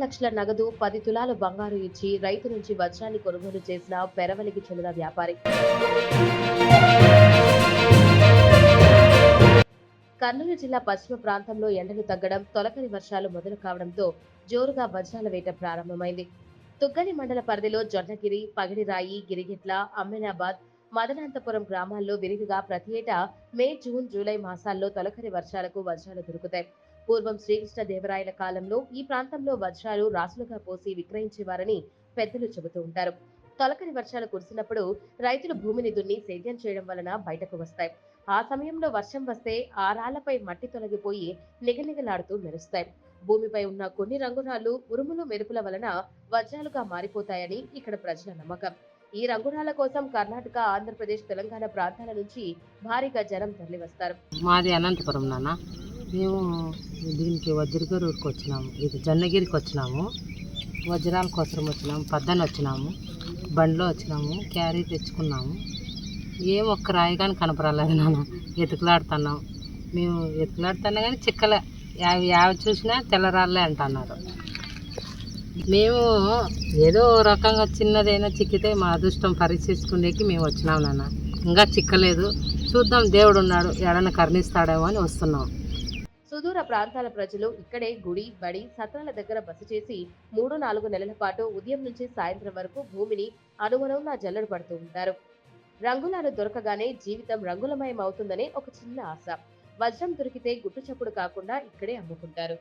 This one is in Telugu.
లక్షల నగదు 10 తులాల బంగారు ఇచ్చి రైతు నుంచి వజ్రాన్ని కొనుగోలు చేసిన పెరవలికి చెందిన వ్యాపారి. కర్నూలు జిల్లా పశ్చిమ ప్రాంతంలో ఎండలు తగ్గడం, తొలకరి వర్షాలు మొదలు కావడంతో జోరుగా వజ్రాల వేట ప్రారంభమైంది. తుగ్గలి మండల పరిధిలో జొన్నగిరి, పగిడిరాయి, గిరిగిట్ల, అమ్మినాబాద్, మదనంతపురం గ్రామాల్లో విరివిగా ప్రతి ఏటా మే, జూన్, జూలై మాసాల్లో తొలకరి వర్షాలకు వజ్రాలు దొరుకుతాయి. పూర్వం శ్రీకృష్ణదేవరాయల కాలంలో ఈ ప్రాంతంలో వజ్రాలు రాసులుగా పోసి విక్రయించేవారని పెద్దలు చెబుతూ ఉంటారు. తొలకరి వర్షాలు కురిసినప్పుడు రైతులు భూమిని దున్ని సేద్యం చేయడం వలన బయటకు వస్తాయి. ఆ సమయంలో వర్షం వస్తే ఆ రాళ్లపై మట్టి తొలగిపోయి నిగనిగలాడుతూ మెరుస్తాయి. భూమిపై ఉన్న కొన్ని రంగురాళ్లు ఉరుములు మెరుపుల వలన వజ్రాలుగా మారిపోతాయని ఇక్కడ ప్రజల నమ్మకం. ఈ రంగురాళ్ల కోసం కర్ణాటక, ఆంధ్రప్రదేశ్, తెలంగాణ ప్రాంతాల నుంచి భారీగా జనం తరలివస్తారు. మాది అనంతపురం నాన్న. మేము దీనికి వజ్రగిరికి వచ్చినాము, ఇది జొన్నగిరికి వచ్చినాము. వజ్రాల కోసం వచ్చినాము, పద్దన వచ్చినాము, బండిలో వచ్చినాము, క్యారీ తెచ్చుకున్నాము. ఏం ఒక్క రాయి కానీ కనపరాలేదు నాన్న. ఎతుకులాడుతున్నాం, మేము ఎతుకులాడుతున్నా కానీ చిక్కలే. యావి చూసినా తెల్లరాళ్ళే అంటున్నారు. మేము ఏదో రకంగా చిన్నదైనా చిక్కితే మా అదృష్టం పరీక్షించుకునేకి మేము వచ్చినాం నాన్న. ఇంకా చిక్కలేదు, చూద్దాం, దేవుడు ఉన్నాడు, ఎడన కరుణిస్తాడేమో అని వస్తున్నాం. సుదూర ప్రాంతాల ప్రజలు ఇక్కడే గుడి, బడి, సత్రాల దగ్గర బస చేసి 3-4 నెలల పాటు ఉదయం నుంచి సాయంత్రం వరకు భూమిని అనుగుణంగా జల్లెడ పడుతూ ఉంటారు. రంగులాలు దొరకగానే జీవితం రంగులమయం అవుతుందనే ఒక చిన్న ఆశ. వజ్రం దొరికితే గుట్టు చప్పుడు కాకుండా ఇక్కడే అమ్ముకుంటారు.